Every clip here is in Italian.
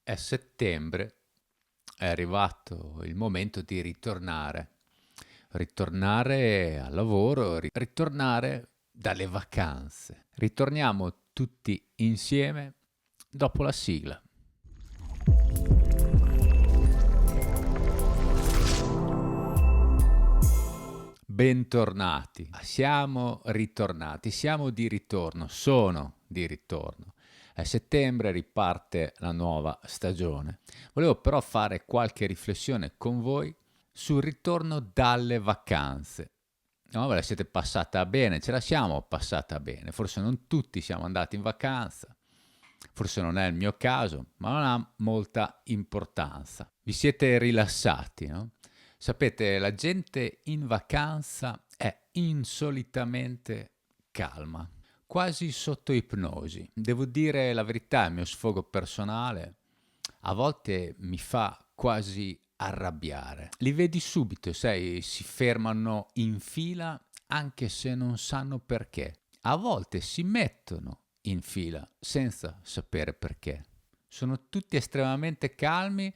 È settembre, è arrivato il momento di ritornare al lavoro, ritornare dalle vacanze. Ritorniamo tutti insieme dopo la sigla. Bentornati, siamo ritornati, siamo di ritorno, sono di ritorno. A settembre riparte la nuova stagione. Volevo però fare qualche riflessione con voi sul ritorno dalle vacanze. No, ve la siete passata bene, ce la siamo passata bene. Forse non tutti siamo andati in vacanza, forse non è il mio caso, ma non ha molta importanza. Vi siete rilassati, no? Sapete, la gente in vacanza è insolitamente calma, quasi sotto ipnosi. Devo dire la verità, il mio sfogo personale a volte mi fa quasi arrabbiare. Li vedi subito, sai, si fermano in fila anche se non sanno perché. A volte si mettono in fila senza sapere perché. Sono tutti estremamente calmi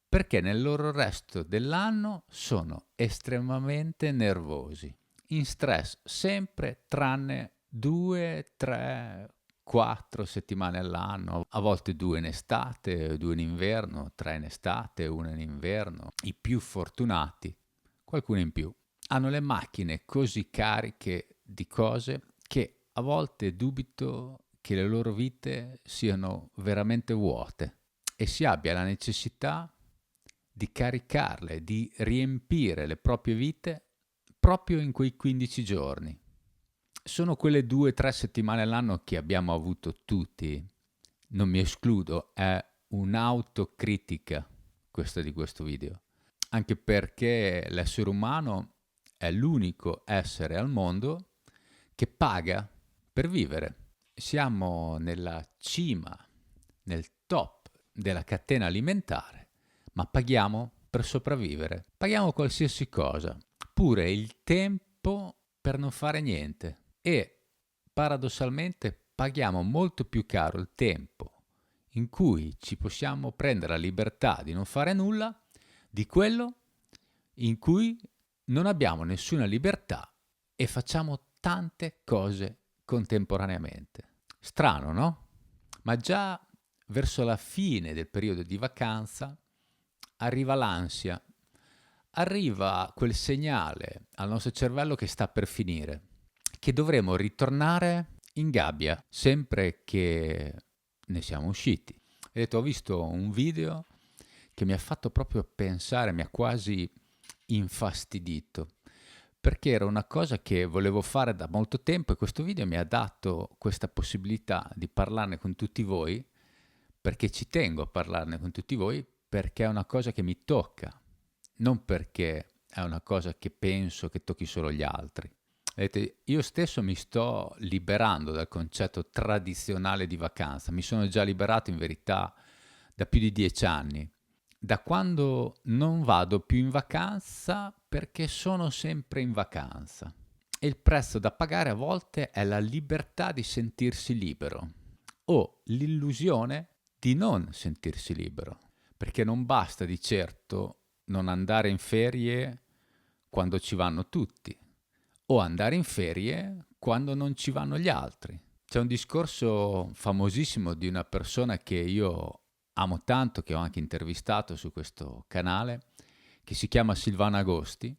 perché nel loro resto dell'anno sono estremamente nervosi, in stress sempre tranne 2, 3, 4 settimane all'anno, a volte 2 in estate, 2 in inverno, 3 in estate, 1 in inverno. I più fortunati, qualcuno in più, hanno le macchine così cariche di cose che a volte dubito che le loro vite siano veramente vuote e si abbia la necessità di caricarle, di riempire le proprie vite proprio in quei 15 giorni. Sono quelle 2 o 3 settimane all'anno che abbiamo avuto tutti, non mi escludo, è un'autocritica questa di questo video, anche perché l'essere umano è l'unico essere al mondo che paga per vivere. Siamo nella cima, nel top della catena alimentare, ma paghiamo per sopravvivere. Paghiamo qualsiasi cosa, pure il tempo per non fare niente. E paradossalmente paghiamo molto più caro il tempo in cui ci possiamo prendere la libertà di non fare nulla di quello in cui non abbiamo nessuna libertà e facciamo tante cose contemporaneamente. Strano, no? Ma già verso la fine del periodo di vacanza arriva l'ansia, arriva quel segnale al nostro cervello che sta per finire, che dovremo ritornare in gabbia sempre che ne siamo usciti. Ho visto un video che mi ha fatto proprio pensare, mi ha quasi infastidito, perché era una cosa che volevo fare da molto tempo e questo video mi ha dato questa possibilità di parlarne con tutti voi, perché ci tengo a parlarne con tutti voi, perché è una cosa che mi tocca, non perché è una cosa che penso che tocchi solo gli altri. Vedete, io stesso mi sto liberando dal concetto tradizionale di vacanza, mi sono già liberato in verità da più di 10 anni, da quando non vado più in vacanza perché sono sempre in vacanza. E il prezzo da pagare a volte è la libertà di sentirsi libero o l'illusione di non sentirsi libero, perché non basta di certo non andare in ferie quando ci vanno tutti o andare in ferie quando non ci vanno gli altri. C'è un discorso famosissimo di una persona che io amo tanto, che ho anche intervistato su questo canale, che si chiama Silvano Agosti,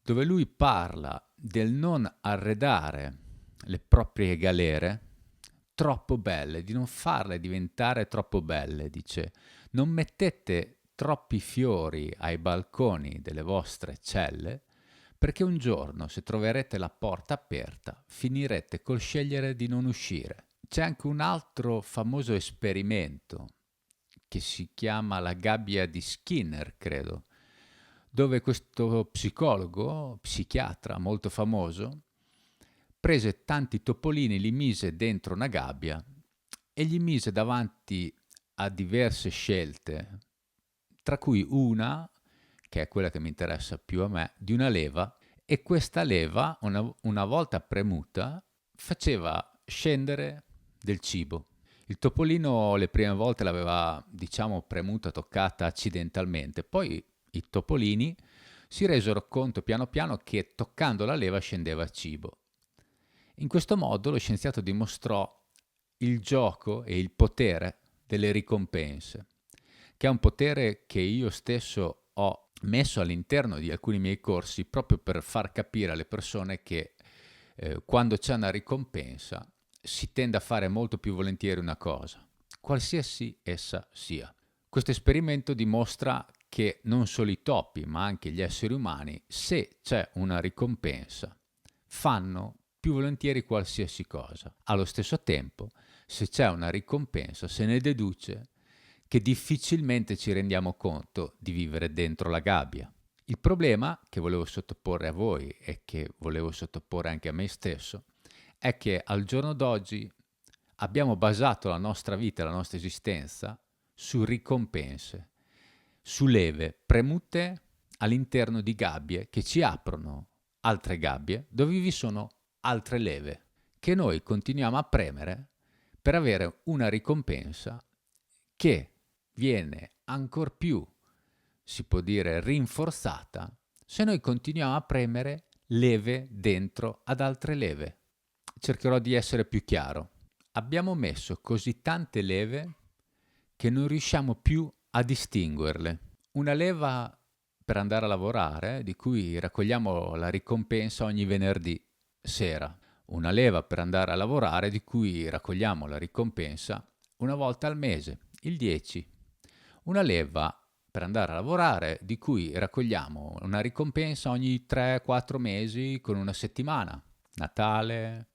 dove lui parla del non arredare le proprie galere troppo belle, di non farle diventare troppo belle, dice. Non mettete troppi fiori ai balconi delle vostre celle, perché un giorno, se troverete la porta aperta, finirete col scegliere di non uscire. C'è anche un altro famoso esperimento che si chiama la gabbia di Skinner, credo, dove questo psicologo, psichiatra molto famoso, prese tanti topolini, li mise dentro una gabbia e gli mise davanti a diverse scelte, tra cui una, che è quella che mi interessa più a me, di una leva, e questa leva, una volta premuta, faceva scendere del cibo. Il topolino le prime volte l'aveva, diciamo, premuta, toccata accidentalmente, poi i topolini si resero conto piano piano che toccando la leva scendeva cibo. In questo modo lo scienziato dimostrò il gioco e il potere delle ricompense, che è un potere che io stesso ho messo all'interno di alcuni miei corsi proprio per far capire alle persone che quando c'è una ricompensa si tende a fare molto più volentieri una cosa, qualsiasi essa sia. Questo esperimento dimostra che non solo i topi, ma anche gli esseri umani, se c'è una ricompensa, fanno più volentieri qualsiasi cosa. Allo stesso tempo, se c'è una ricompensa, se ne deduce che difficilmente ci rendiamo conto di vivere dentro la gabbia. Il problema che volevo sottoporre a voi e che volevo sottoporre anche a me stesso è che al giorno d'oggi abbiamo basato la nostra vita, la nostra esistenza su ricompense, su leve premute all'interno di gabbie che ci aprono altre gabbie dove vi sono altre leve che noi continuiamo a premere per avere una ricompensa che viene ancor più, si può dire, rinforzata se noi continuiamo a premere leve dentro ad altre leve. Cercherò di essere più chiaro. Abbiamo messo così tante leve che non riusciamo più a distinguerle. Una leva per andare a lavorare, di cui raccogliamo la ricompensa ogni venerdì sera. Una leva per andare a lavorare, di cui raccogliamo la ricompensa una volta al mese, il 10. Una leva per andare a lavorare, di cui raccogliamo una ricompensa ogni 3-4 mesi con una settimana. Natale,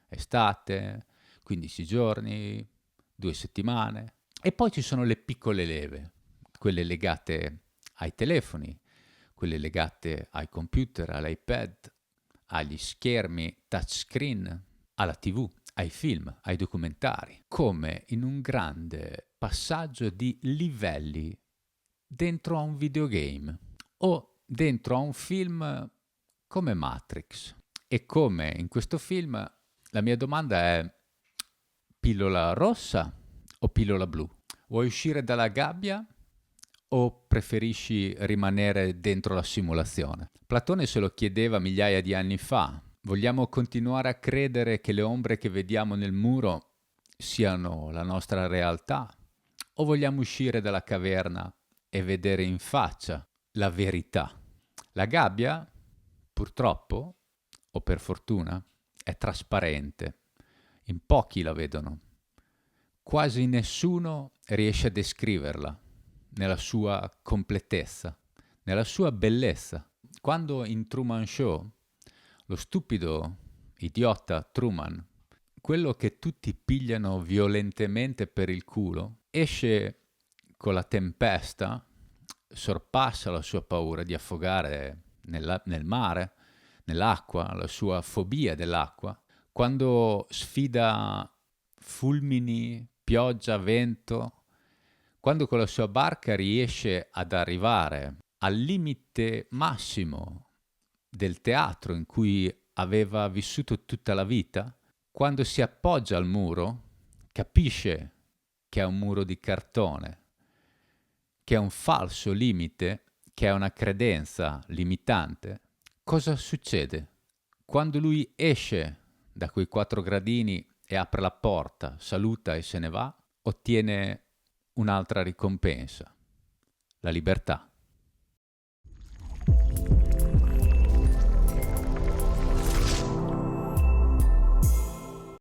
estate, 15 giorni, 2 settimane. E poi ci sono le piccole leve, quelle legate ai telefoni, quelle legate ai computer, all'iPad, agli schermi touchscreen, alla TV, ai film, ai documentari, come in un grande passaggio di livelli dentro a un videogame o dentro a un film come Matrix. E come in questo film, la mia domanda è: pillola rossa o pillola blu? Vuoi uscire dalla gabbia o preferisci rimanere dentro la simulazione? Platone se lo chiedeva migliaia di anni fa. Vogliamo continuare a credere che le ombre che vediamo nel muro siano la nostra realtà? O vogliamo uscire dalla caverna e vedere in faccia la verità? La gabbia, purtroppo, o per fortuna, è trasparente. In pochi la vedono. Quasi nessuno riesce a descriverla nella sua completezza, nella sua bellezza. Quando in Truman Show, lo stupido idiota Truman, quello che tutti pigliano violentemente per il culo, esce con la tempesta, sorpassa la sua paura di affogare nel mare, nell'acqua, la sua fobia dell'acqua, quando sfida fulmini, pioggia, vento, quando con la sua barca riesce ad arrivare al limite massimo del teatro in cui aveva vissuto tutta la vita, quando si appoggia al muro, capisce che è un muro di cartone, che è un falso limite, che è una credenza limitante. Cosa succede? Quando lui esce da quei 4 gradini e apre la porta, saluta e se ne va, ottiene un'altra ricompensa, la libertà.